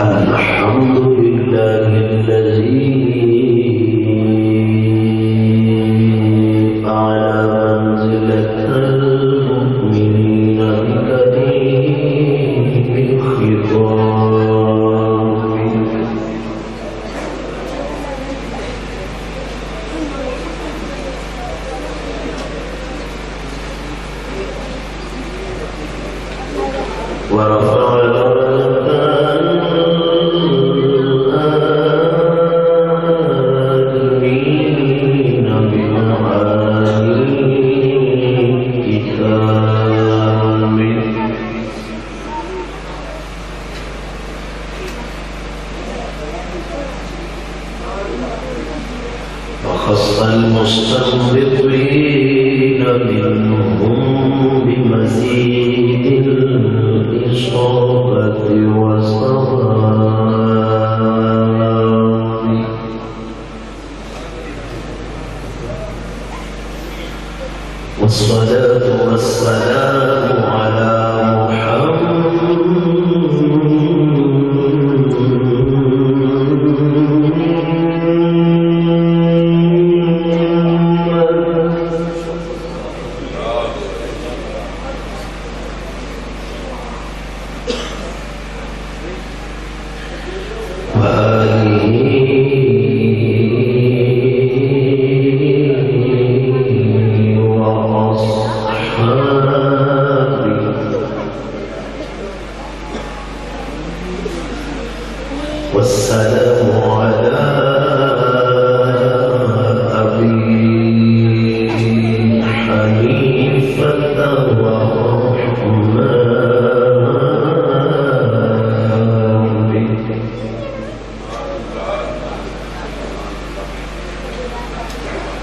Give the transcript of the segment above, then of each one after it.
الحمد لله الذي أعلى منزلة المؤمنين بكريم الخطاب ورفع الآدمين بمعاني كتابه وخص المستنبطين منهم بمزيد الإصابة والصواب والصلاة والسلام على والسلام على أبي حنيفة والرحمن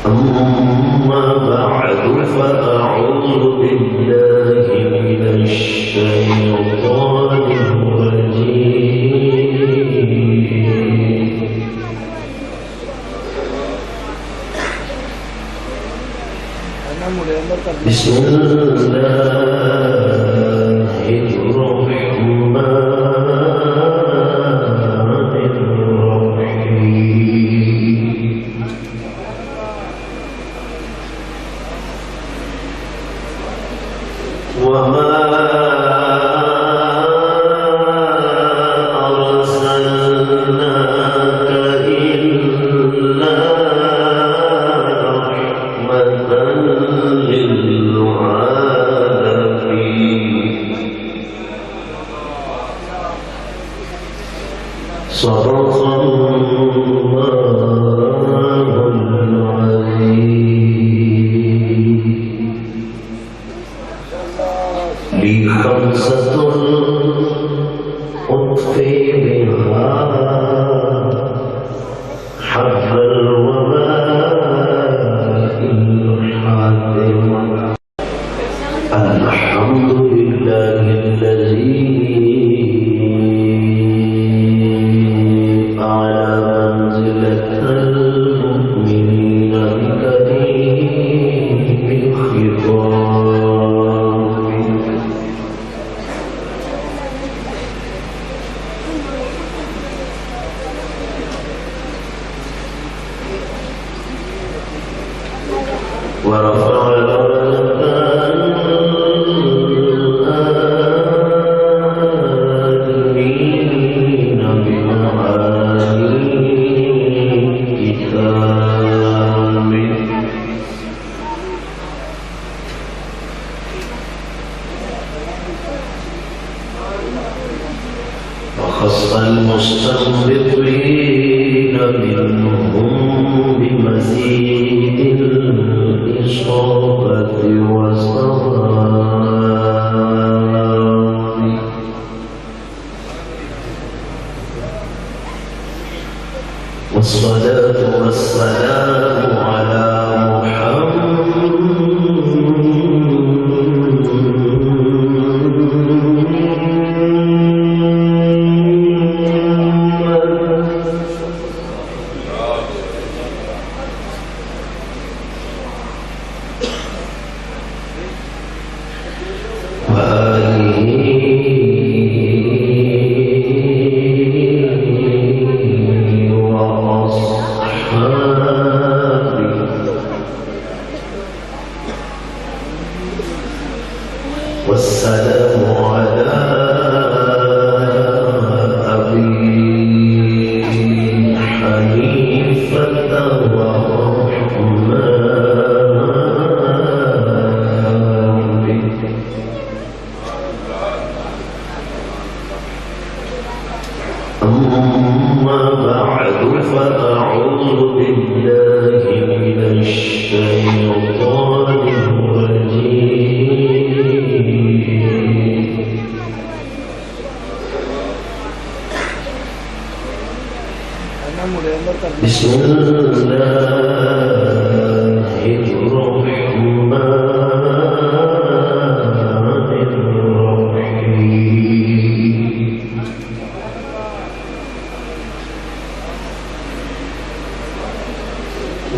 أما بعد فأعوذ بالله من الشيطان الرجيم بسم الله الرحمن الرحيم وما أرسلناك إلا رحمة للعالمين صدق الله العظيم لي خمسة أطفي بها حب الوباء الحاتم الحمد لله الذي أعلى منزلة المؤمنين بكريم الخطاب ورفع الآدمين وخص المستنبطين منهم بمزيد الإصابة والصواب والصلاة والسلام على والسلام على أبي حنيفة والرحمن أما بعد فأعوذ بالله من الشيطان الرجيم بسم الله الرحمن الرحيم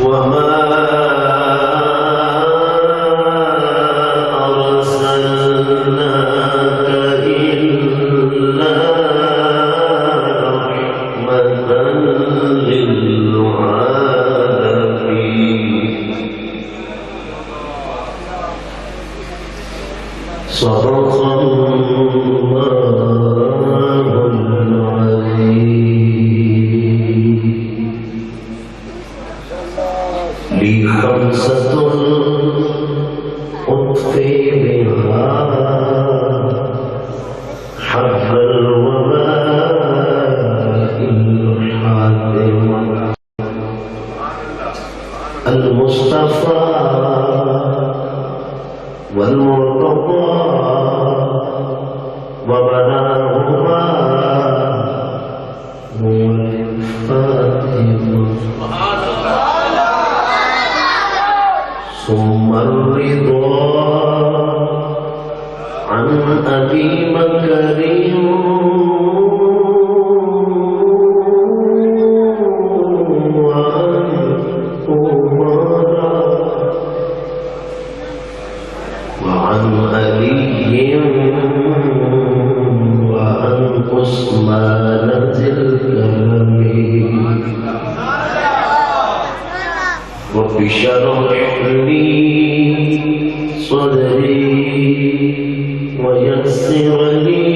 وما أرسلناك إلا رحمة للعالمين صدق الله العظيم لي خمسة أطفي بها حرف الوباء الحاتم المصطفى والمرتضى وبناهما هو الفاتحة ثم الرضا عن أبي بكر وعن عمر وعن علي وعن عثمان ذي الكرم رب اشرح لي صدري ويسر لي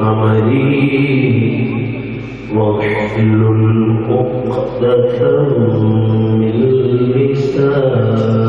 أمري واحلل عقدة من لساني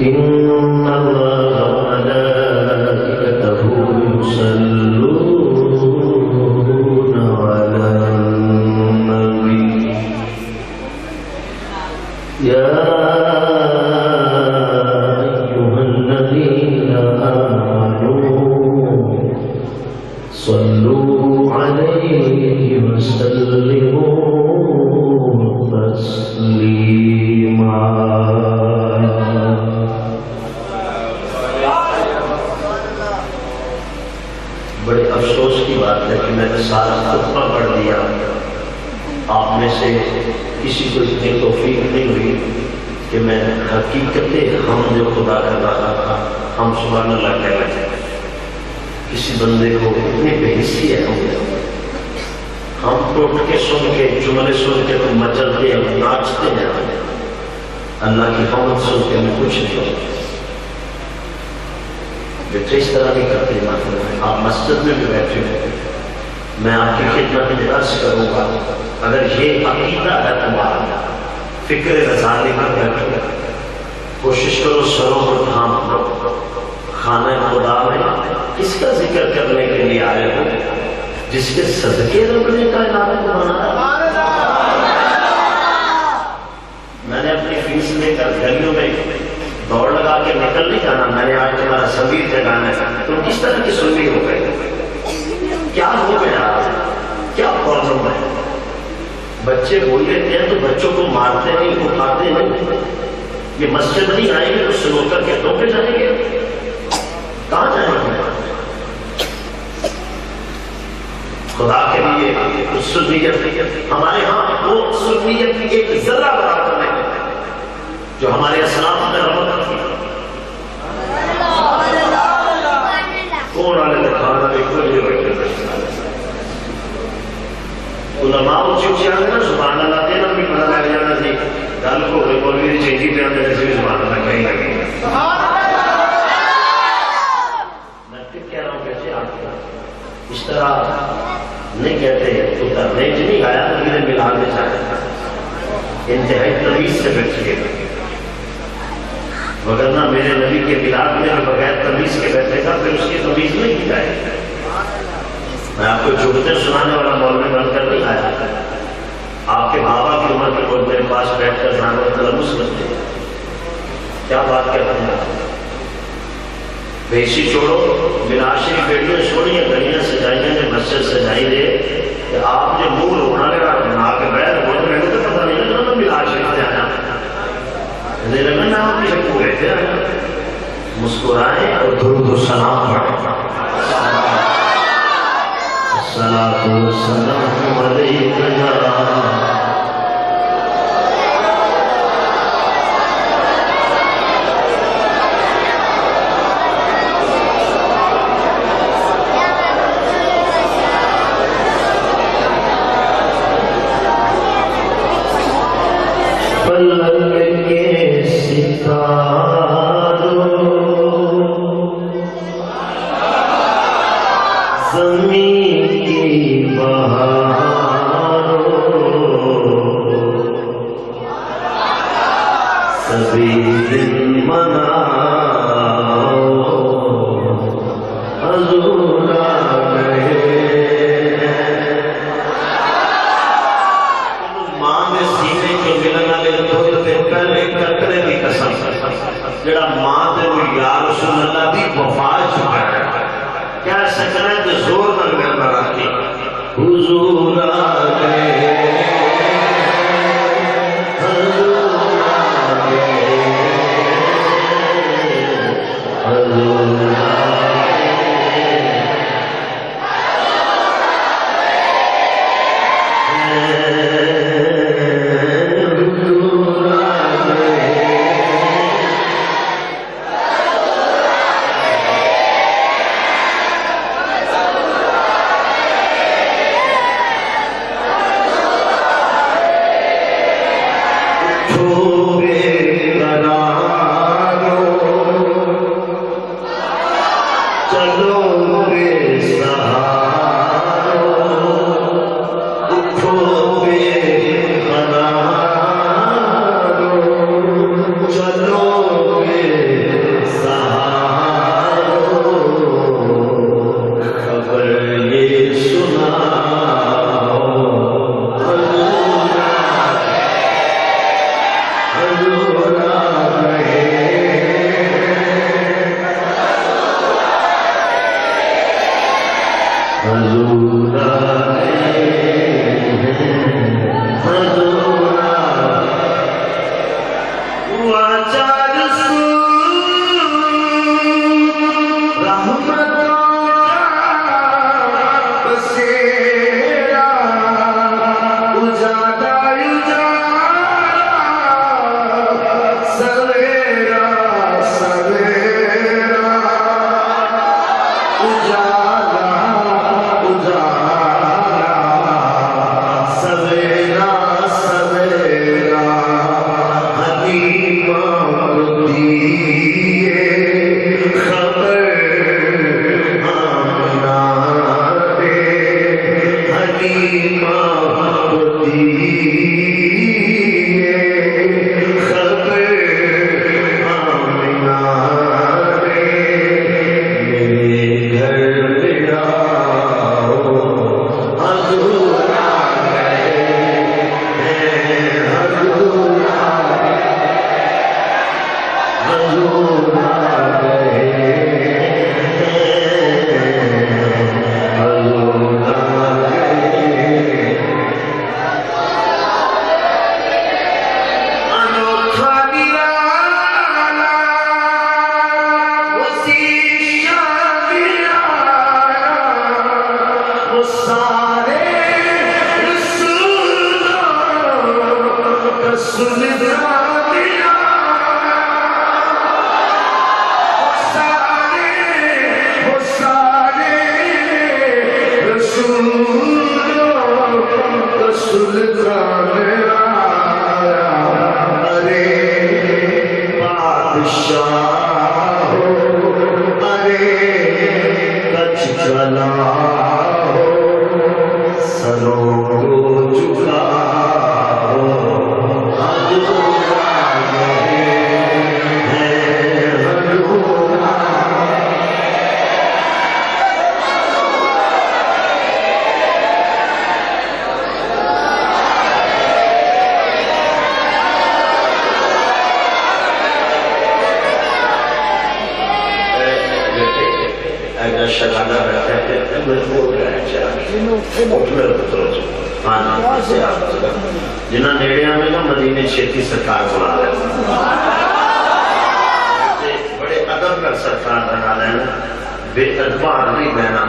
إن الله وملائكته يصلون على النبي يا أيها الذين آمنوا صلوا عليه وسلموا تسليما. بڑے افسوس کی بات ہے کہ میں نے سارا خطبہ پڑھ دیا، آپ میں سے کسی کو اتنی توفیق نہیں ہوئی کہ میں حقیقت حمد خدا کر رہا تھا، ہم سبحان اللہ کہہ رہے تھے. کسی بندے کو اتنی بے حسی ہے ہم ٹوٹ کے سن کے جملے سن کے تو مچلتے ہیں، ناچتے ہیں، اللہ کی حمد سن کے ہمیں کچھ نہیں ہوتا. بچے اس طرح نہیں کرتے. آپ مسجد میں بھی بیٹھے ہوئے، میں آپ کی خدمت میں عرض کروں گا، اگر یہ عقیدہ ہے تمہارا، فکر رضانے کا بیٹھو، کوشش کرو سروں کو تھام لو. خانہ خدا میں کس کا ذکر کرنے کے لیے آئے ہو؟ جس کے صدقے رب نے کائنات کو بنایا. میں نے اپنی فیس لے کر گلیوں میں دوڑ لگا کے نکل نہیں جانا. میں نے آج تمہارا سبیر جگانا ہے. تم کس طرح کی سنی ہو گئے؟ کیا ہو گیا؟ کیا پرابلم ہے؟ بچے بول لیتے ہیں تو بچوں کو مارتے نہیں، اٹھاتے نہیں. یہ مسجد نہیں آئیں گے تو سنوکر کے دو پہ جائیں گے؟ کہاں جائیں گے؟ خدا کے لیے سنیت ہمارے ہاں وہ سنیت ایک ذرہ برابر نہیں جو ہمارے اسلاف میں رمت تھی. کون والے کھانا علماء اچھی آتے نا سبحان اللہ دینا بھی پتا لگ جانا تھی. گل کو کوئی چینجی پہ آنے سے بھی سبحان اللہ کہیں لگے. میں پھر کہہ رہا ہوں کیسے آپ اس طرح نہیں کہتے تو کرنے نہیں آیا تو میرے ملان میں چاہتے انتہائی تمیز سے بیٹھیے گا، وگرنہ میرے نبی کے ملاد میں بغیر تمیز کے بیٹھے گا پھر اس کی تمیز نہیں کی جائے گی. میں آپ کو جھوٹے سنانے والا مولوی بن کر نہیں آیا. آپ کے بابا کی عمر کے لوگ میرے پاس بیٹھ کر نام تلمس کرتے ہیں. کیا بات کرتے ہیں؟ بیسی چھوڑو، بناشری بیٹیاں چھوڑیے، گلیاں سجائیاں نے مسجد سجائی دے کہ آپ جو منہ رونا لگا بنا کے بیٹھ وہ تو میرے کو پتا نہیں لگا میں بناشری سے آیا نہیں لگا نا آپ کی شکو رہتے ہیں. مسکرائیں اور درود و سلام پڑھیں. الصلاۃ والسلام علیک یا حضور آ گئے حضور آئے حضور واچار رحمت بسیرا اجالا سویرا سویرا اجالا سویرا سویرا حکیم کو دیے خبر آمنا دے حکیم کو دیے خبر آمنا دے میرے گھر پہ آؤ حضور آ گئے حضور آ گئے حضور آ گئے حضور آ گئے انوکھا نرالا وسیع شاہرانا وہ سارے رسولوں کا سلطان دیا وہ سارے رسولوں کا سلطان آیا ارے بادشاہ ارے کچھ چلا سروں کو جھکا حضور آ گئے حضور آ اگر شکانا رہتا ہے مجبور رہنا چاہیے اٹھنے پتر ہاں سے آپ جنہ نیڑے آنے کا مدینے چھیتی سرکار بنا لینا بڑے ادب کا سرکار بنا لینا بے ادبار نہیں بہنا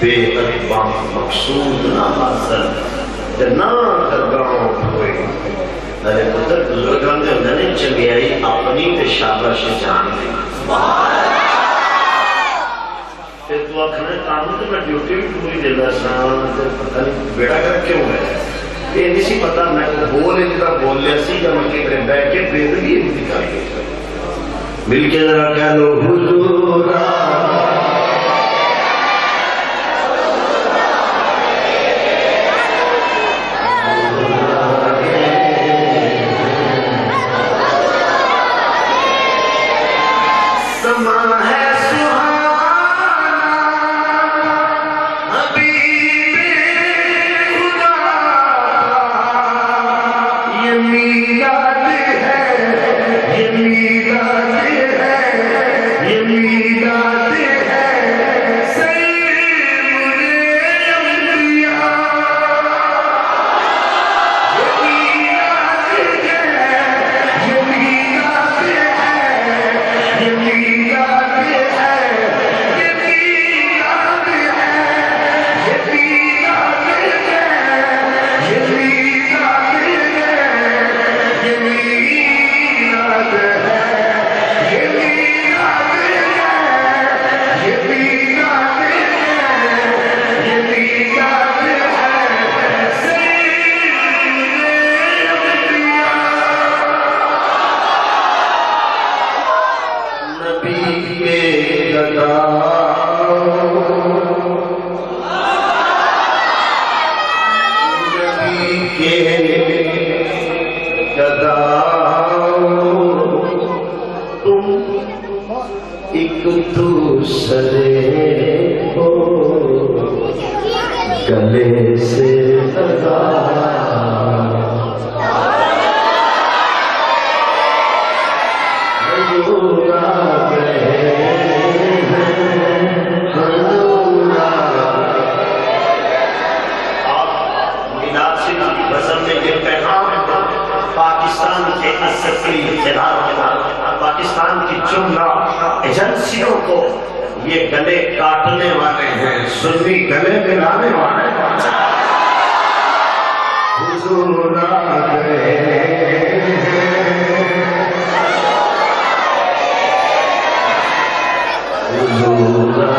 بے ادبار مقصود نہ حاصل جنا درگاہوں ہوئے ارے پتر بزرگان دے ہوندے چنگیائی اپنی تے شاباش جان دی پھر تو آخر کام تو میں ڈیوٹی بھی پوری دینا سا پتہ نہیں بیڑا کر کیوں ہے یہ نہیں سی پتا میں بول جدا بول لیا سی یا میں کہ بیٹھ کے بے دلی انتقال کیا مل کے ذرا کہہ لو حضور سما ہے ایک دوسرے کو گلے سے لگا پاکستان کے عسکری خلاف پاکستان کی جملہ ایجنسیوں کو یہ گلے کاٹنے والے ہیں، سنی گلے ملانے والے ہیں۔ حضور آ گئے، حضور آ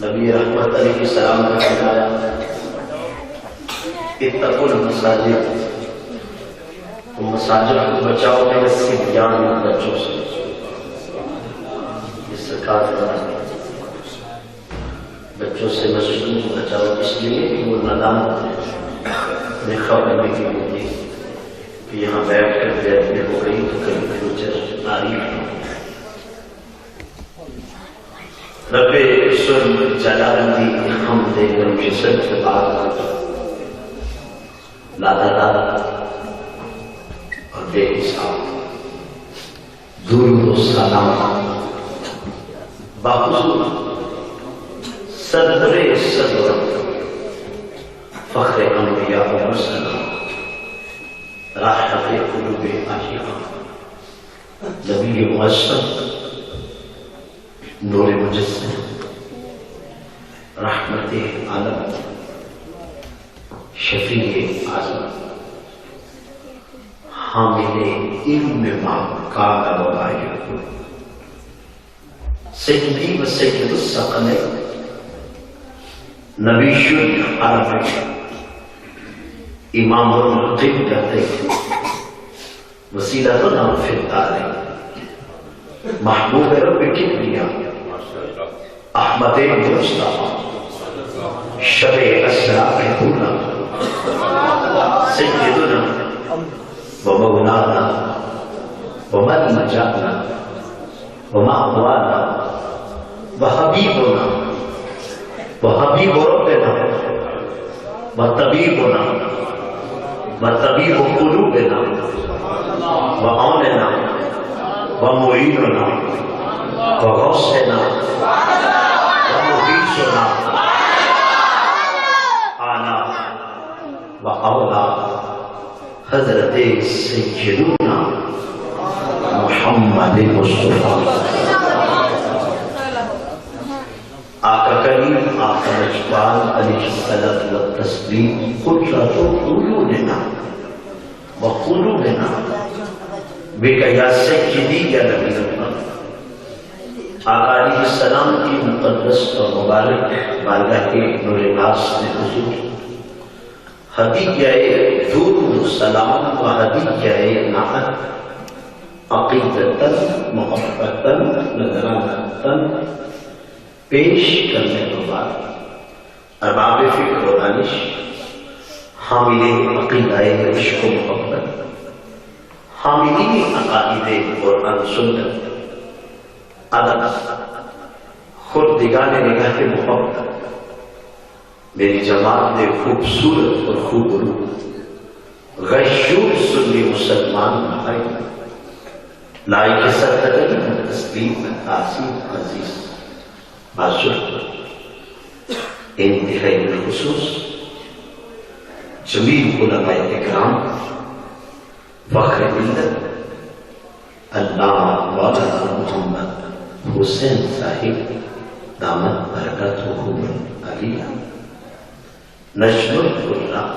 نبی رحمت علیہ السلام کا فرمایا اتقوا المساجد، تم مساجد کو بچاؤ گے اس کے بیان بچوں سے، اس سرکار کا بچوں سے مسجد کو بچاؤ اس لیے کہ وہ نادان انہیں خبر نہیں ہوتی کہ یہاں بیٹھ کر بیٹھنے ہو گئی تو کبھی فیوچر تاریخ رب سن جلالتی ہم دے کر مجھے سب سے بات لادہ اور بے حساب درود و سلام باخصوص صدر فخر انبیاء و مرسلین راحت قلوب عاشقان نبی معصم نور مجسم رحمت عالم شفیع اعظم حامل علم ما قال وغاية سيدي وسيد الثقلين نبي العرب امام القبلة وسيلتنا في الدارين محبوب رب الكبرياء احمد مصطفى شب اسراء الهدى سيدنا ومولانا وملجأنا ومأوانا وحبيبنا وحبيب ربنا وطبيبنا وطبيب قلوبنا وعوننا ومعيننا وغوثنا ومغيثنا أعلى وأولى حضرت سيدنا محمد مصطفى آقا کریم آقا مجبال علیہ الصلاة والتسلیم قدرت قلوبنا وقلوبنا بك یا سیدی یا نبی اللہ آقا علیہ السلام کی مقدس اور مبارک بارگاہ کے نور ناس میں حضور ہدیہ درود و سلام و ہدیہ نعت عقیدتاً محبتاً نظرانتاً پیش کرنے کے بعد ارباب فکر و دانش، حامل عقیدہ عشق و محبت، حاملین عقائد قرآن سنت، ادب، خردگان نگاہ محبت، میری جماعت نے خوبصورت اور خوب رو غشور سنی مسلمان بھائی لائق صدقین تسلیم تعظیم عزیز باشر انتہائی بالخصوص جمیل علماء اکرام، فخر ملت علامہ مولانا محمد حسین صاحب دامت برکاتہ علیہ، نجم القرآن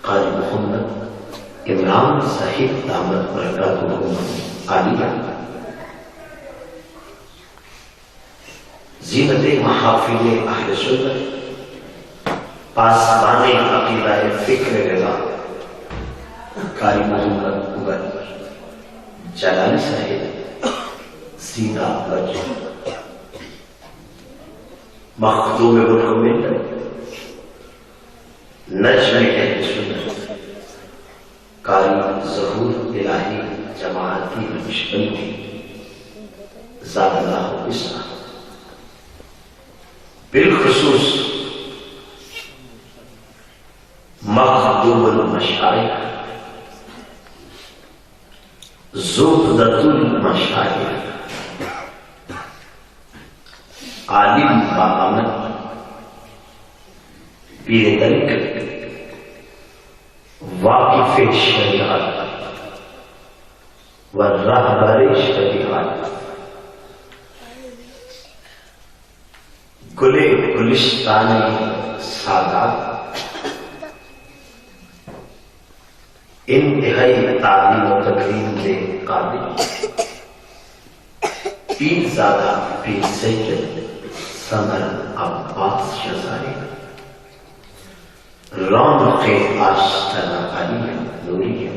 قاری محمد عمران صاحب دامت برکاتہ علیہ، زینت محافل اہل سنت، پاسبان عقیدہ فکر رضا قاری محمد عمر جلالی صاحب سیدھا بج، مخدوم ملک نجم اہل سنت قاری ظہور الہی جماعتی نقشبندی زاد اللہ اسلام، بالخصوص مخدوم المشائخ زبدۃ المشائخ، عالم باامن، پیر طریقت، واقف شریعت و رہبر شریعت، گلے گلستانی سادات، انتہائی تعلیم و تقریم کے قابل، پیر زادہ پیر سید ثمر عباس شزائی، رونق آشتنا علیہ نوریہ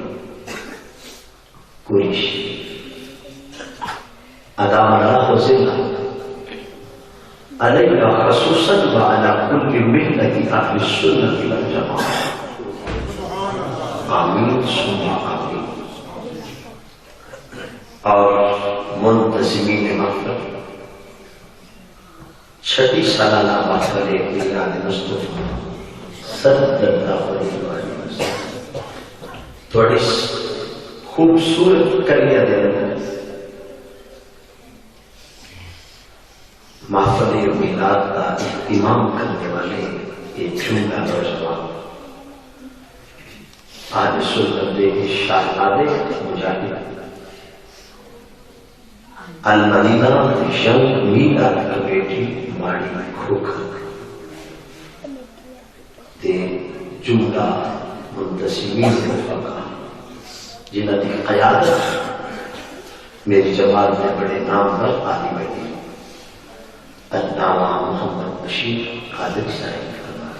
قریشی، ادام اللہ حسین علیہ خصوصاً وعلا کل ملت اہل السنت والجماعت، آمین ثم آمین۔ اور منتظمین محفل، چھٹی سالانہ محفل میلاد مصطفیٰ صلی اللہ علیہ وسلم تھوڑی خوبصورت کریہ دے رہے ہیں۔ محفل میلاد کا اہتمام کرنے والے یہ جملہ نوجوان آج سنت شاہزادے مجاہد المدینہ جنگ میلاد کمیٹی ماڑی کھوکھر تے جملہ منتسبین رفقا جنہوں نے قیادت میری جماعت میں بڑے نام پر آدھی بیٹھی، علامہ محمد بشیر قادری صاحب فرمائے،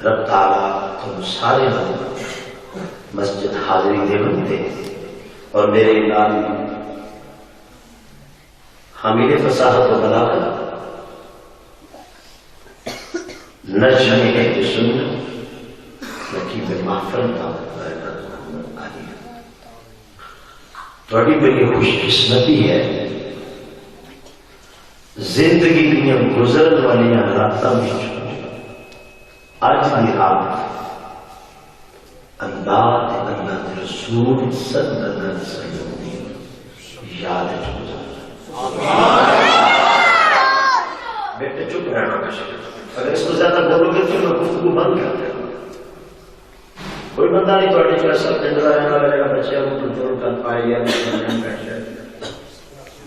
رب تعالیٰ تم سارے لوگ مسجد حاضری دے بنتے اور میرے نام حامل فصاحت و بلاغت نجم اہل سنت نقیب محفل کا برکت محمد علیہ، تھوڑی بڑی خوش قسمتی ہے زندگی دنیا گزرن والی راتاں میں اج دی رات اللہ کے رسول صلی اللہ علیہ وسلم یاد گزر۔ بیٹے چپ رہنا، اگر اس کو زیادہ بولو گے تو میں گفتگو بند کر دیں گا۔ کوئی بندہ نہیں تھوڑی جو ایسا پنڈرا رہنا لگے گا بچے کو کنٹرول کر پائے یا نہیں بیٹھ جائے۔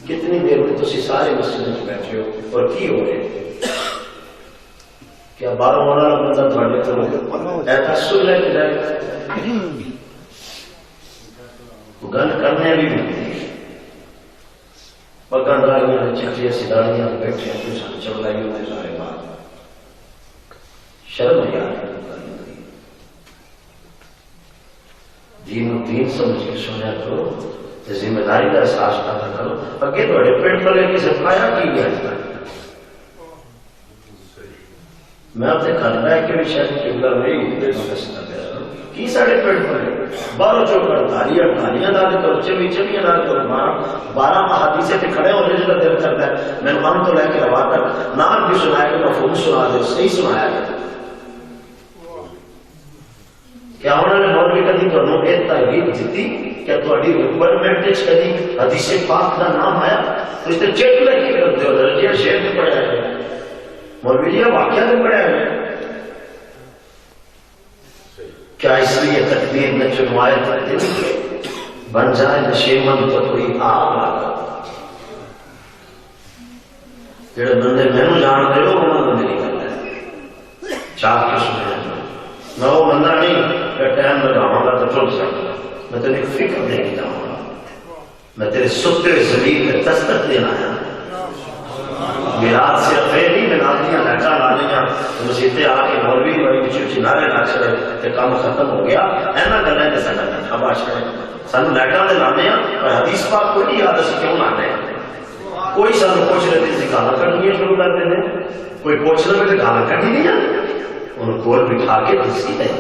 کتنی دیر میں تسی سارے مسجد میں بیٹھے ہو اور کی ہو رہے کیا بارہ ہونا بندہ تھوڑے کرو ایسا سن لے کے جائے گل کرنے بھی ملتی ہے پکڑ رہی چکریاں سداڑیاں بیٹھے کچھ چوڑائی ہوتے سارے بات شرم نہیں آ رہی، دین و دین سمجھ کے سنیا کرو، ذمہ داری کا احساس پیدا کرو۔ اگے تھوڑے پیٹ تلے کسی پایا کی گیا میں اپنے گھر رہ کے بھی شاید کیونکہ میری کی ساڑھے پیٹ پڑے بارہ چوکر تالیاں ڈال کرو چمیاں ڈال کرو 12 احادیثیں پہ کھڑے ہونے جو دل کرتا ہے میں من تو لے کے روا کر نام بھی سنایا کہ مفہوم سنا دے صحیح سنایا گیا کیا انہوں نے مولوی کدی تمہیں ایک تحقیق دیتی کیا تھوڑی ریکوائرمنٹ کدی حدیث پاک کا نام آیا تو اس نے چیک لگی کرتے ہو درجہ شیئر میں پڑھا ہے مولوی جی واقعہ میں پڑھا ہے کیا اس لیے تقدیر میں چنوائے تقدیر بن جائے نشیمن تو کوئی آگ آگا جڑے بندے میں نو جان دے ہو انہوں نے نہیں کرتا ہے چاہ کے سنے میں وہ بندہ نہیں کہ ٹائم لگاؤں گا تو چل سکتا میں تیری فکر دے کے جاؤں گا میں تیرے ستے ہوئے زمین پہ دستک دینا ہے میرات سے اپنے نہیں میں نادیاں لہکا لالیاں مسیحتے آ کے مولوی بڑی کچھ نعرے لا چڑے کہ کام ختم ہو گیا اینا کرنا ہے کہ سکتا ہے اب آشکر ہے سانو لہکا دے لانے ہیں اور حدیث پاک کوئی نہیں یاد اسی کیوں لانے ہیں کوئی سانو پوچھ رہے تھے گانا کرنی ہے شروع کر دینے کوئی پوچھ رہے تھے گانا کرنی نہیں ہے ان کو بٹھا کے دسی ہے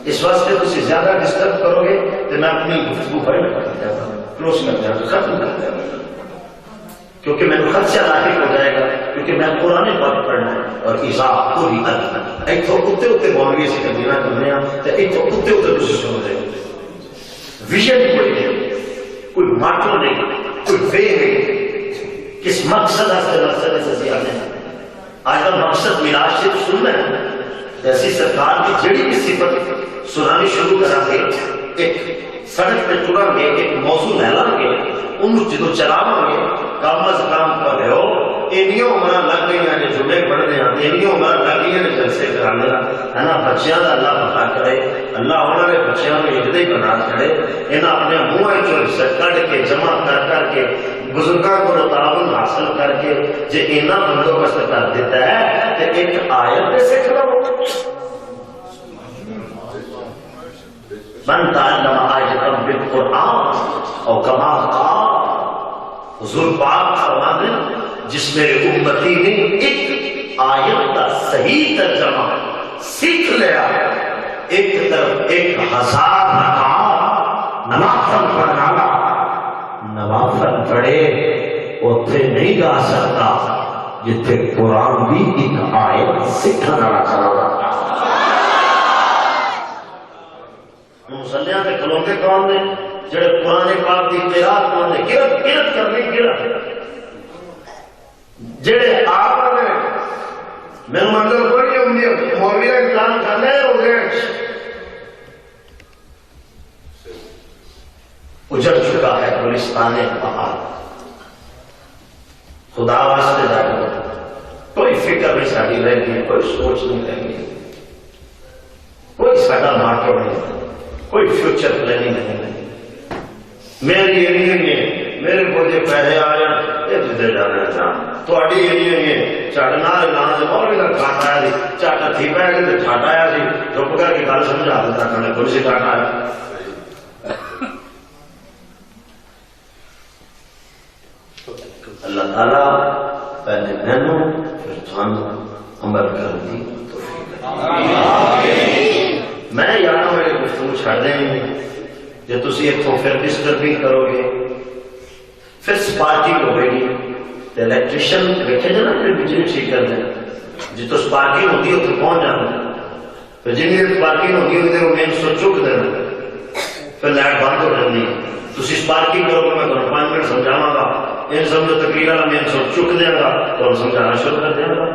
اس واسطے تسی زیادہ ڈسٹرب کرو گے تو میں اپنی گفتگو بڑے میں کر دیا کلوز کر دیا ختم کر دیا کیونکہ میں خط سے لاحق ہو جائے گا کیونکہ میں قرآن پاک پڑھنا ہے اور ایزا پوری ایک تو کتے بولوی سے کبیرہ کرنے ہیں تو ایک تو کتے تسی سن رہے ویژن کوئی نہیں کوئی ماٹو نہیں کوئی وے نہیں کس مقصد سے زیادہ آج کا مقصد میراث سے سننا ہے ایسی سرکار کی جڑی بھی صفت سنانی شروع کرا گے ایک سڑک پہ ٹرا گے ایک موضوع لہلا گے ان جدو چلاوا گے کام از کام کر رہے ہو اینیوں عمرہ لگ گئی ہیں جمعے پڑھنے ہیں اینیوں عمرہ لگ گئی ہیں جلسے کرانے ہے نا بچیاں دا اللہ بتا کرے اللہ ہونا نے بچیاں میں اجدے بنا کرے انہاں اپنے منہ چوں حصہ کٹ کے جمع کر کے بزرگاں کو تعاون حاصل کر کے جے اینا بندوبست کر دیتا ہے تو ایک آیت میں سے کھڑا ہو من تعلم آیتا بالقرآن او کما قال حضور پاک فرما دیں جس میرے امتی نے ایک آیت کا صحیح ترجمہ سیکھ لیا ایک طرف 1000 رکعات نوافل پڑھنا نوافل پڑھے اتنے نہیں جا سکتا جتنے قرآن بھی ایک آیت سیکھنا رکھا مسلیاں کے کھلوتے کون نے جڑے قرآن پاک کی قرات کون نے قرت کرنی قرت جڑے آپ نے میں منظر کوئی نہیں مولوی اعلان کرنے ہو گئے اجڑ چکا ہے گلستان پہاڑ خدا واسطے جانے کوئی فکر نہیں ساری رہ گئی کوئی سوچ نہیں رہ گئی کوئی ساڈا ماٹو نہیں کوئی فیوچر پلاننگ نہیں میری ایریا میں میرے کو جو پیسے آ جان یہ جدے جانا چاہاں تو اڈی ایریا میں چاٹنا لانا سے مولوی کا کھاٹ آیا سی چاٹا تھی پہ گئے تو چھاٹ آیا سی چپ کر کے گل سمجھا دیتا کھانے کوئی سی کھاٹ آیا اللہ تعالیٰ پہلے بہنوں پھر تھانوں عمل کر دی میں یاد میرے گفتگو چھڑ دیں جب تسی اتوں پھر ڈسٹربنگ کرو گے پھر سپارکنگ ہوئے گی تو الیکٹریشین دیکھے جانا پھر بجلی ٹھیک کر دیں جتوں سپارکنگ ہوتی ہے اتنے پہنچ جانا پھر جن دیر سپارکنگ ہوتی ہے وہ مین سو چک دینا پھر لائٹ بند ہو جاتی تسی سپارکنگ کرو گے میں تمہیں 5 منٹ سمجھاواں گا ان سمجھو تقریر والا مین سو چک دیا گا تو سمجھانا شروع کر دیا گا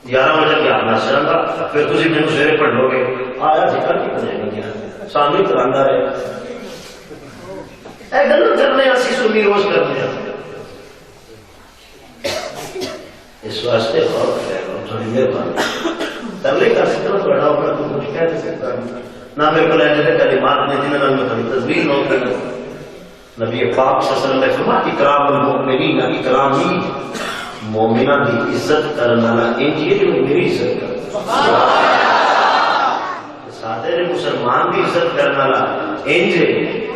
11 بجے کے آنا چاہوں گا پھر تسی میں سویرے پڑھ لو گے آیا ذکر کی بجائے گیا سامنے کراندہ رہے اے گلوں کرنے ایسی سنی روز کرنے اس واسطے اور ہے تھوڑی مہربانی تبلیغ کر سکتا ہوں بڑا ہوگا تو کچھ کہہ نہیں سکتا نہ میرے کو لہجے کلمات نے جنہوں نے تھوڑی تصویر نہ کرنا نبی پاک صلی اللہ علیہ وسلم نے فرمایا اکرام المؤمنین اکرامی مومنہ کی عزت کرنا انجی جو میری عزت کرنا سادے مسلمان کی عزت کرنا انجی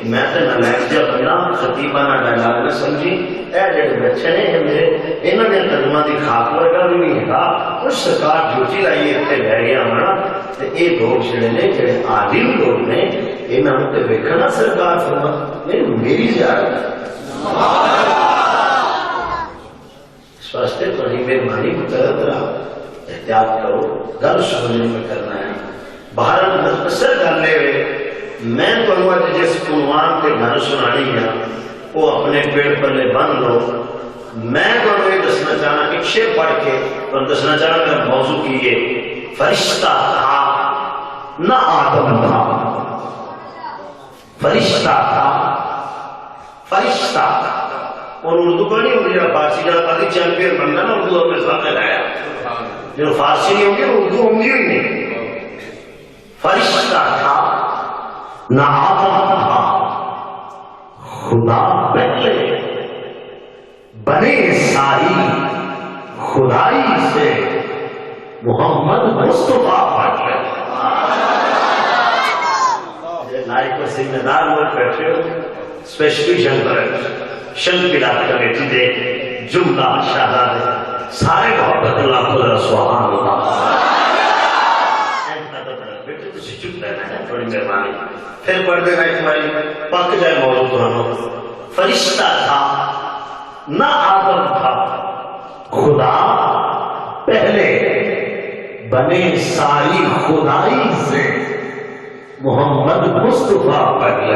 میں تو نالائق جہا بندہ خطیبانہ ڈائلاگ نہ سمجھی اے جڑے بچے نے میرے انہوں نے قدمہ دی خاک ورگا بھی نہیں ہے کچھ سرکار جھوٹی لائیے اتنے بہ گیا ہونا تو یہ لوگ جڑے نے جڑے عادل لوگ نے انہوں نے تو ویکھنا سرکار فرما میری زیارت اس واسطے بڑی مہربانی مقرر رہا احتیاط کرو گل سمجھنے میں کرنا ہے باہر مختصر کر لے ہوئے میں تو جس عنوان کے گھر سنانی ہے وہ اپنے پیڑ پلے بن لو میں تو یہ دسنا چاہنا ایک شعر پڑھ کے اور دسنا چاہنا میرا موضوع کیے فرشتہ تھا نہ آدم تھا فرشتہ تھا فرشتہ اور اردو کو نہیں ہوگی فارسی جب پاتی چیمپئن بننا نا اردو اپنے سامنے لایا جو فارسی نہیں ہوگی اردو ہوں گی ہی نہیں فرشتہ تھا نہ آدم تھا خدا پہلے بنے ساری خدائی سے محمد مصطفیٰ پہلے لائق و ذمہ دار لوگ بیٹھے ہو اسپیشلی شن پلات کمیٹی دے جملہ شہزادے سارے محبت اللہ خدا سبحان اللہ بیٹے تسی چپ رہنا ہے تھوڑی مہربانی پھر پڑھ دینا ایک باری پک جائے موضوع قرآن فرشتہ تھا نہ آدم تھا خدا پہلے بنے ساری خدائی سے محمد مصطفیٰ پہلے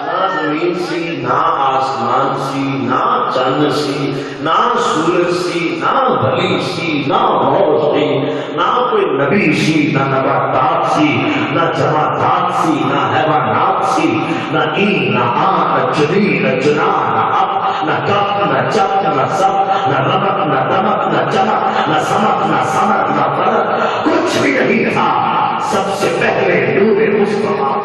نہ زمین سی نہ آسمان سی نہ چند سی نہ سورج سی نہ بلی سی نہ موت سی نہ کوئی نبی سی نہ نباتات سی نہ جماعات سی نہ حیوانات سی نہ این نہ آن نہ جنی نہ جنا نہ اب نہ کپ نہ چپ نہ سب نہ رمک نہ دمک نہ چمک نہ سمک نہ سمک نہ فرق کچھ بھی نہیں تھا سب سے پہلے نور مصطفیٰ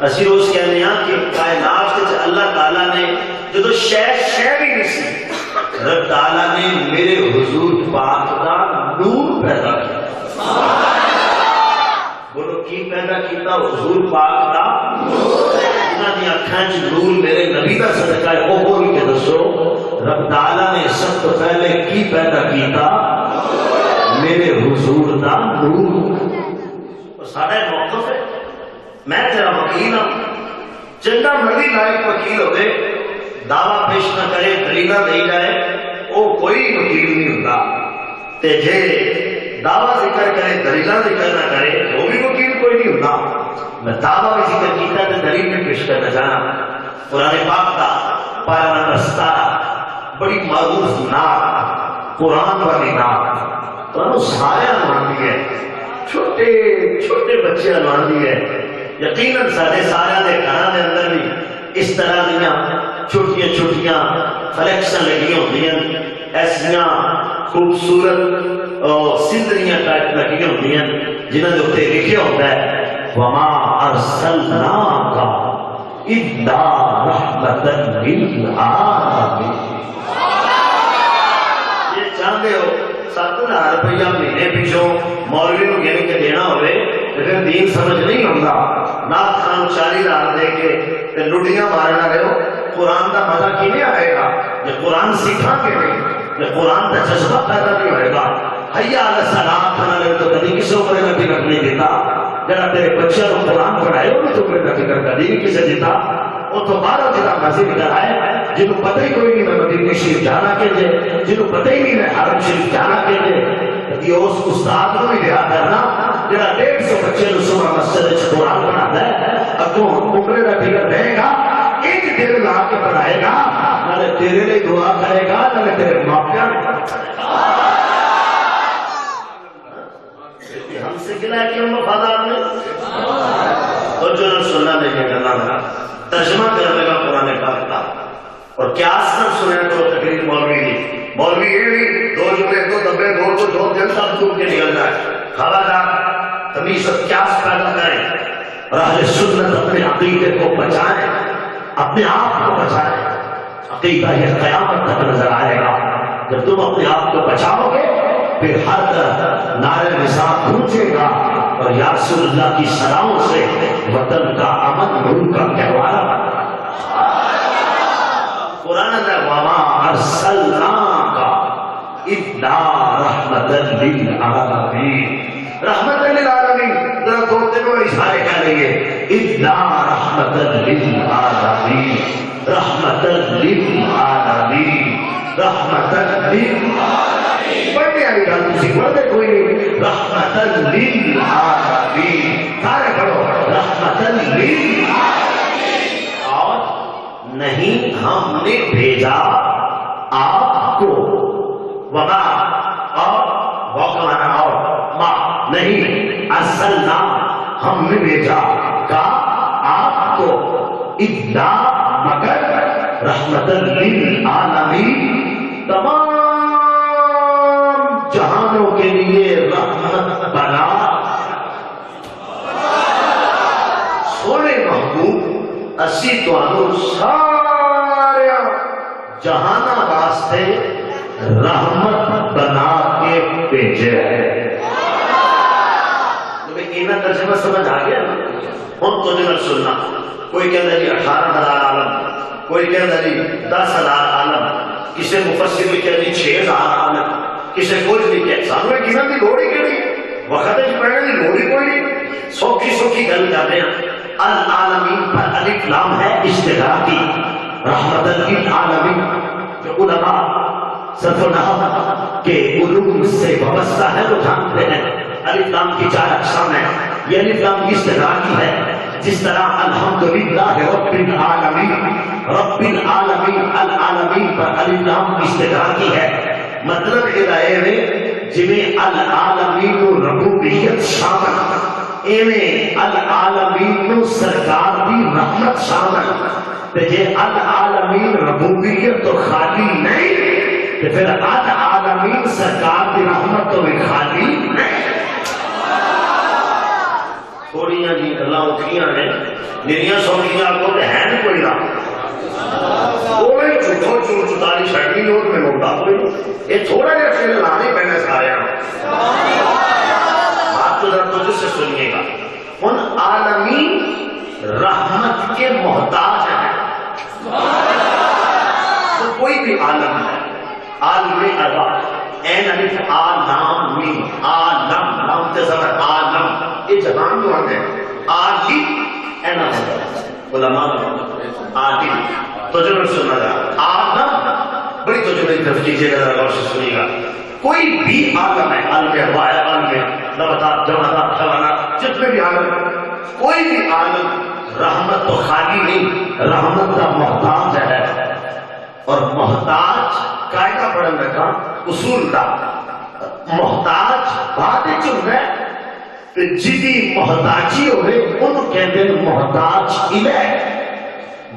اسی روز کہنے ہیں کہ کائنات کے اللہ تعالیٰ نے جو شے بھی نہیں سی رب تعالیٰ نے میرے حضور پاک کا نور پیدا کیا بولو کی پیدا کیتا حضور پاک کا انہاں دی اکھاں وچ نور میرے نبی کا صدقہ ہے وہ بول کے دسو رب تعالیٰ نے سب تو پہلے کی پیدا کیتا میرے حضور دا نور اور سارا موقف ہے میں تیرا وکیل ہوں جنگا مرضی لائق وکیل ہوئے دعویٰ پیش نہ کرے دلیلہ دے جائے وہ کوئی وکیل نہیں ہوتا تے جے دعویٰ ذکر کرے دلیلہ ذکر نہ کرے وہ بھی وکیل کوئی نہیں ہوتا میں دعویٰ بھی ذکر کیتا تے دلیل میں پیش کرنا چاہنا قرآن پاک کا پارہ نمبر 17 بڑی معروف نعت قرآن والی نعت تو سارے مان دی ہے چھوٹے چھوٹے بچے مان دی ہے یقیناً سارے دے گھراں دے اندر بھی اس طرح دیاں چھوٹیاں چھوٹیاں فلیکشن لگی ہوندی ہیں ایسیاں خوبصورت سندریاں ٹائپ لگی ہوندی ہیں جنہاں دے اوپر لکھیا ہوتا ہے وما ارسلناک الا رحمتا للعالمین یہ چاہتے ہو 7,000 روپیہ مہینے پیچھوں مولوی نو گن کے دینا ہوئے لیکن دین سمجھ نہیں ہوتا نات خان 40,000 دے کے لڈیاں مارنا رہے ہو قرآن کا مزہ کینے آئے گا یہ قرآن سیکھا کے نہیں یہ قرآن کا جذبہ پیدا نہیں ہوئے گا حیا علی الصلاۃ کھانا لے تو کبھی کسی اوپر کا ٹکٹ نہیں دیتا جڑا تیرے بچے کو قرآن پڑھائے ہو تو کوئی کا ٹکٹ کبھی کسی دیتا وہ تو بارہ جگہ مرضی نکل آئے جنہوں پتہ ہی کوئی نہیں میں مدینے شریف جانا کے دے، جنہوں پتہ ہی نہیں میں حرم شریف جانا کے دے، یہ اس استاد کو بھی لیا کرنا جڑا 150 بچے نو صبح مسجد وچ قرآن پڑھاتا ہے، اگوں عمرے دا ٹکٹ رہے گا، ایک دن لا کے پڑھائے گا، نالے تیرے لیے دعا کرے گا، نالے تیرے ماپیاں ہم سے گلا ہے کیوں وفادار نے اور جو سننا دیکھے کرنا لگا ترجمہ کرنے کا قرآن پاک کا اور کیا سب سنے تو تقریر مولوی دی مولوی یہ نہیں 2 جملے 2 دبے 2 دن سب ڈوب کے نکل جائے خبردار تمیز اور قیاس پیدا کریں اور اہل سنت اپنے عقیدے کو بچائیں اپنے آپ کو بچائیں عقیدہ یہ قیامت تک نظر آئے گا جب تم اپنے آپ کو بچاؤ گے پھر ہر طرف نعرہ نصاب گونجے گا اور یا رسول اللہ کی سلاؤں سے وطن کا امن ملک کا کہوارہ قرآن نے وما ارسلناک الا رحمتا للعالمین رحمتا للعالمین ذرا 2 تینوں اشارے کر لیے الا رحمتا للعالمین رحمتا للعالمین رحمتا للعالمین پڑھنے آئی گا تسی پڑھتے کوئی نہیں رحمتا للعالمین سارے پڑھو رحمتا للعالمین اور نہیں ہم نے بھیجا آپ کو وما اور وقوانا اور ما نہیں ارسلنا ہم نے بھیجا کا آپ کو الا مگر رحمتا للعالمین تمام جہانوں کے لیے رحمت بنا سونے محبوب اسی تو سارے جہانا واسطے رحمت بنا کے بھیجے تمہیں ترجمہ سمجھ آ گیا نا ہم تو جنر سننا کوئی کہتا جی 18,000 عالم کوئی کہتا جی 10,000 عالم کسی مفسر بھی کہتا جی 6,000 عالم کسی کوئی بھی کہتا سانو ایک کی لوڑی کہڑی وقت ہے پڑھنے کی لوڑی کوئی نہیں سوکھی گل کرتے ہیں العالمین پر الف لام ہے اشتغاقی رحمت للعالمین جو علماء صرف و نحو کے علوم سے وابستہ ہے وہ جانتے ہیں الف لام کی 4 اقسام ہیں یہ الف لام کی اشتغاقی ہے جس طرح الحمدللہ رب العالمین العالمین پر الف لام کی اشتغاقی ہے مطلب ادائے میں جنہیں العالمین ربوبیت شامل ایویں العالمین سرکار دی رحمت شامل جے العالمین ربوبیت تو خالی نہیں تو پھر العالمین سرکار دی رحمت تو بھی خالی نہیں تھوڑیاں جی گلاں اٹھیاں نے میریاں سوکھیاں کو تے ہے نہیں کوئی نہ کوئی چھوٹو چوتالی چھڑنی ہو میں موٹا کوئی یہ تھوڑا جہا پھر لانے پہنے سارے بات تو ذرا توجہ سے سنیے گا ان عالمین رحمت کے محتاج ہیں تو کوئی بھی عالم ہے عالم اربا این الف عالم میم عالم نام تے زبر عالم یہ جہان جو ہے عالم اینا علماء عالم تو جو سننا جا عالم بڑی تو جو میری طرف کیجئے گا ذرا غور سے سنیے گا کوئی بھی عالم ہے عالم اربا ہے عالم نباتات جمعات حیوانات جتنے بھی عالم کوئی بھی عالم رحمت تو خالی نہیں رحمت کا محتاج ہے اور محتاج قاعدہ پڑھن رکھا اصول کا محتاج بات چل رہا ہے جدی محتاجی ہوئے ان کہتے ہیں محتاج الہ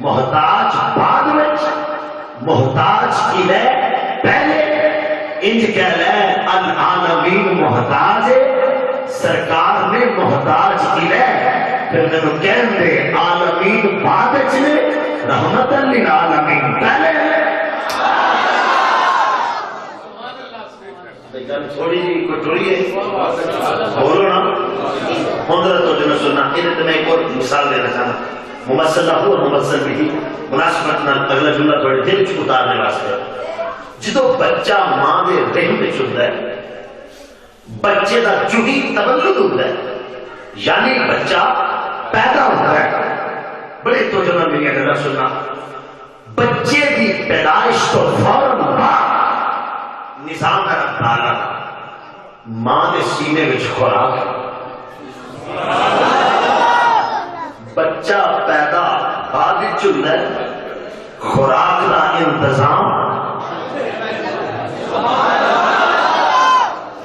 محتاج بعد میں محتاج الہ پہلے انج کہہ لے العالمین محتاج سرکار نے محتاج الہ پھر میں نے کہن دے عالمین بعد چلے رحمت للعالمین پہلے تھوڑی جی کوئی ٹوڑی ہے بولو نا حضرت تو جنہ سننا انہیں میں ایک اور مثال دینا چاہنا ممثل ہو اور ممثل بھی مناسبت نہ اگلا جملہ تھوڑے دل چ اتارنے واسطے جدو بچہ ماں دے رحم میں چلتا ہے بچے کا جوہی تولد ہوتا ہے یعنی بچہ پیدا ہوتا ہے بڑے تو جنہ میری گلا سننا بچے کی پیدائش تو فوراً بعد نظام رب تعالیٰ ماں کے سینے میں خوراک بچہ پیدا بعد چلتا ہے خوراک کا انتظام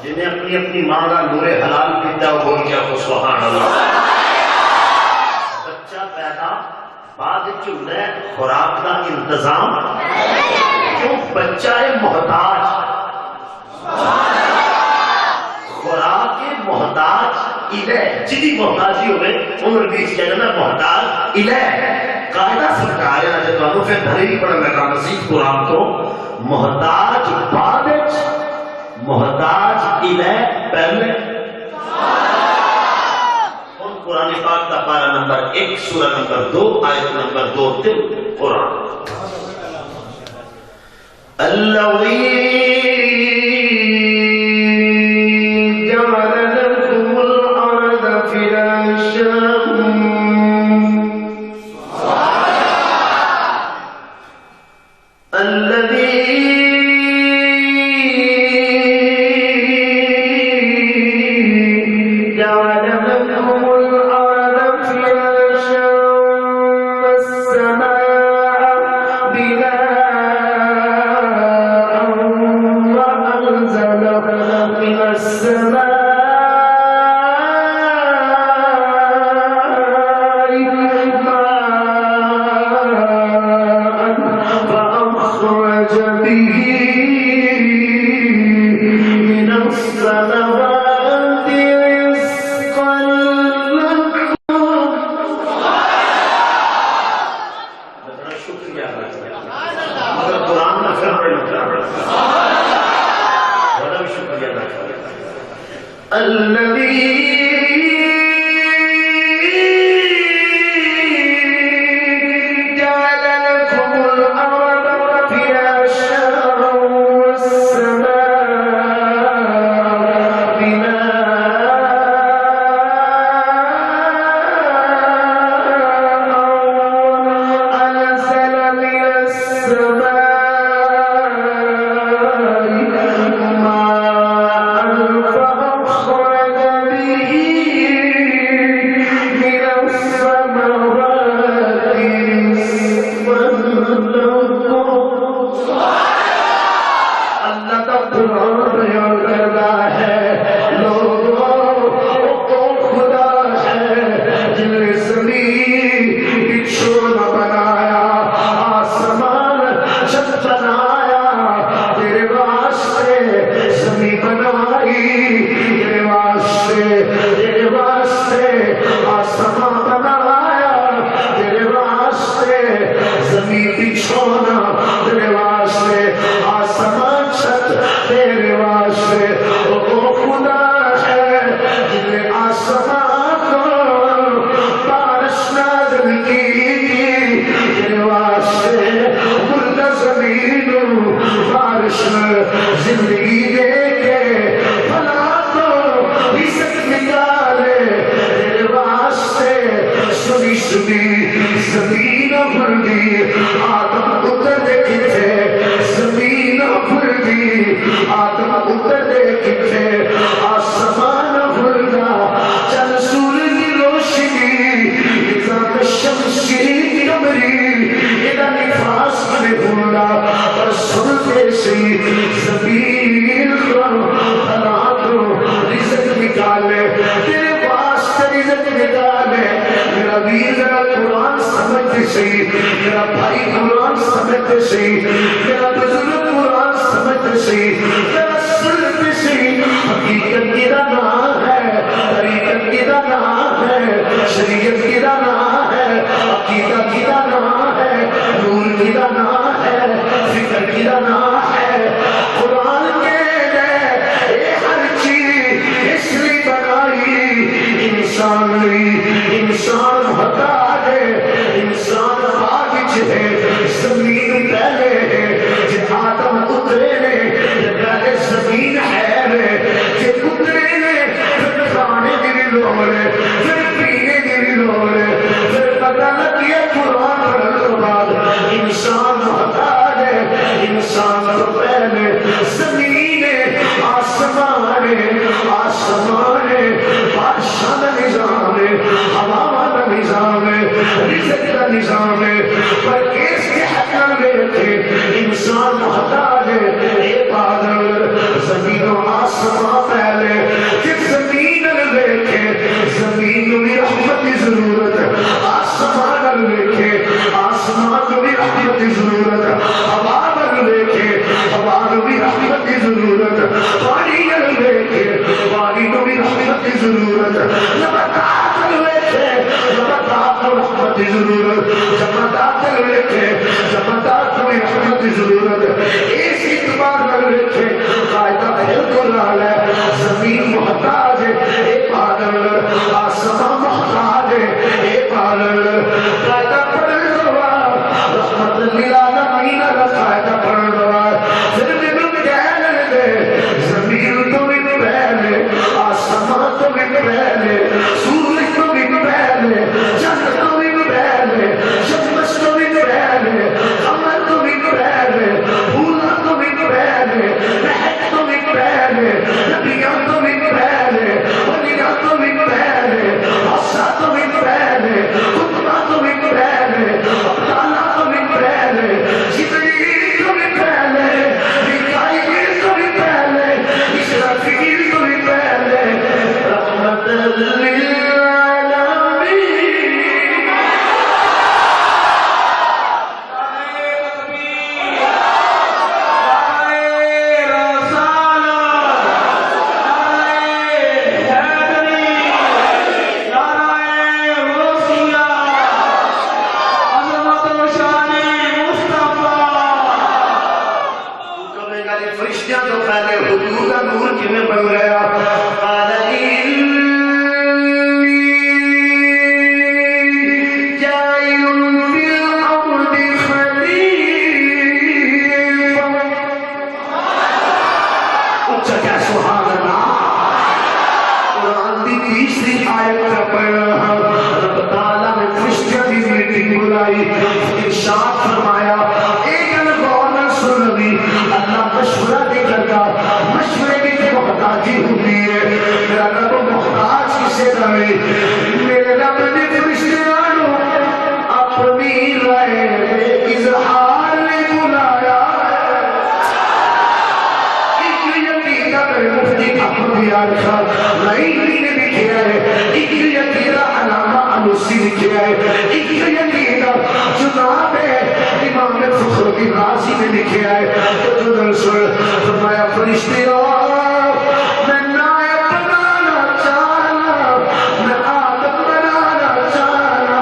جنہیں اپنی اپنی ماں کا نور حلال پیتا وہ بول کیا کو سبحان اللہ بچہ پیدا بعد چلتا ہے خوراک کا انتظام کیوں بچہ ہے محتاج خوراک محتاج الہ جدی محتاجی ہوئے انہوں نے کہنا محتاج الہ قاعدہ سرکار ہے جب تو پھر دھری پڑھا لگا مزید قرآن کو محتاج بعد محتاج الہ پہلے قرآن پاک کا پارہ نمبر 1 سورہ نمبر 2 آیت نمبر 2 3 قرآن میرا بھائی قرآن سمجھتے سی میرا بزرگ قرآن سمجھتے سی میرا سنتے سی حقیقت کی نام ہے طریقت کی نام ہے شریعت کی نام ہے عقیدت کی نام ہے نور کی نام ہے فکر کی نام ہے قرآن کے لئے ہر چیز اس لیے بنائی انسان ہوتا ہے انسان باغچ ہے زمین پہلے ہے جب آدم اترے نے انسان محتاج ہے اے پاگل زمین و آسمان پہلے کہ زمین دیکھے زمین بھی رحمت کی ضرورت ہے آسمان دیکھے آسمان بھی رحمت کی ضرورت ہے ہوا دیکھے ہوا بھی رحمت کی ضرورت ہے پانی دیکھے پانی کو بھی رحمت کی ضرورت ہے نباتات دیکھے نباتات کو رحمت کی ضرورت جمادات دیکھے جمادات کو بھی رحمت کی ضرورت ہے اس اعتبار میں دیکھے قاعدہ بالکل ہے زمین محتاج ہے اے پاگل آسمان محتاج ہے اے پاگل قاعدہ پڑھ دوا رحمت للعالمین کا قاعدہ پڑھ دوا پھر بھی تم کہنے دے زمین تو بھی پہلے آسمان تو بھی پہلے سورج تو بھی پہلے چند تو بھی پہلے شمس تو بھی پہلے قمر تو بھی پہلے پھولا تو بھی پہلے مہک تو بھی پہلے نبیاں تو بھی پہلے ولیاں تو بھی پہلے حفصہ تو بھی پہلے خطبہ تو بھی پہلے ابدالہ تو بھی پہلے جبریل تو بھی پہلے میکائیل تو بھی پہلے اسرافیل تو بھی پہلے رحمت للعالمین فرشتیاں تو پہلے حضور کا نور کیوں بن گیا قال جائل فی الارض خلیفہ اچھا کیا سبحان اللہ قرآن کی تیسری آیت کا پڑھا رب تعالیٰ نے فرشتیاں کی میٹنگ بلائی ارشاد فرمایا ایک غور سن لی اللہ مشورہ نہیں کرتا مشورے کی تو محتاجی ہوتی ہے میرا رب محتاج کسے رہے میرے رب نے فرشتیانو اپنی رائے اظہار نے بلایا ایک یقینہ میرے مفتی احمد بیان خان لائنی نے لکھیا ہے ایک یقینہ علامہ علوسی لکھیا ہے ایک یقینہ جناب امام فخر الدین رازی نے لکھیا ہے تو جو سن فرمایا فرشتیوں میں نائب بنانا چاہنا میں آدم بنانا چاہنا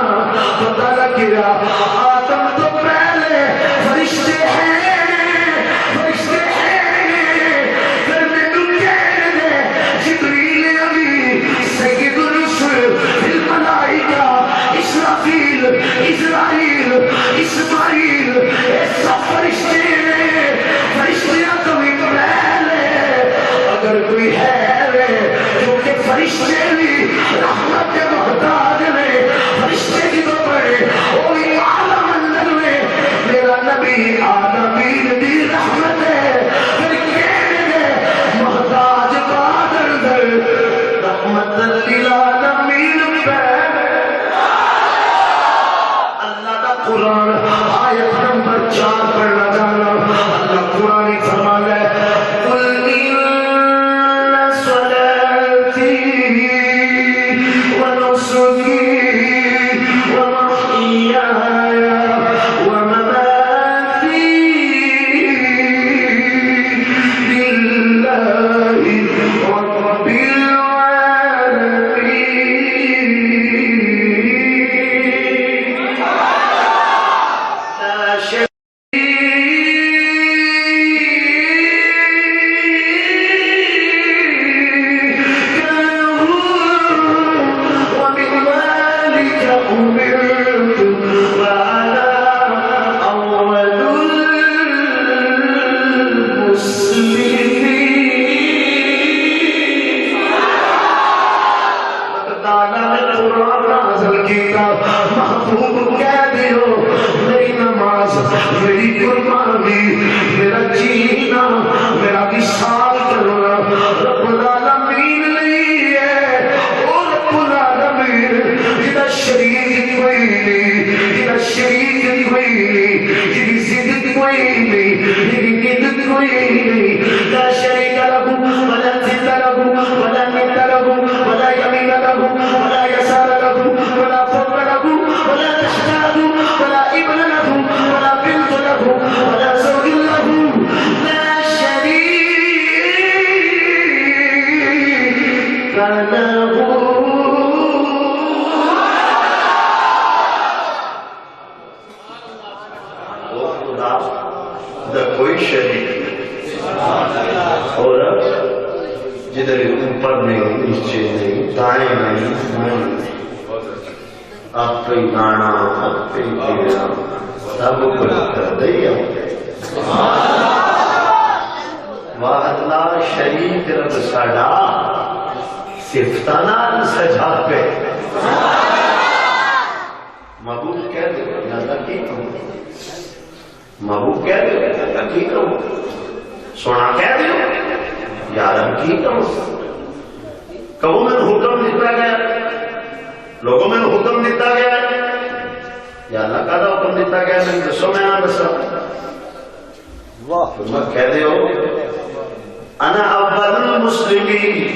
پتہ لگ گیا آدم تو پہلے فرشتے ہیں فرشتے ہیں پھر میں تو کہنے دے جبریل ابھی سید الرسل الملائکہ اسرافیل اسرائیل اسماعیل اے سب فرشتے ہیں فرشتیاں تو بھی پہلے کوئی شریک نہیں، اور جدھر اوپر نہیں، نیچے نہیں، دائیں نہیں، بائیں نہیں، آپ پہ نانا، آپ پہ دینا، سب کچھ کر دیا۔ واحد لا شریک رب ساڈا صفتانہ سجا پہ محبوب کہہ دے یا اللہ کی کہوں، محبوب کہہ دے یا اللہ کی کہوں، سونا کہہ دے یا رب کی کہوں۔ کہوں میں حکم دیتا گیا، لوگوں میں حکم دیتا گیا یا اللہ کا حکم دیتا گیا، میں دسو میں نہ دسا واہ کہہ دے ہو انا اول المسلمین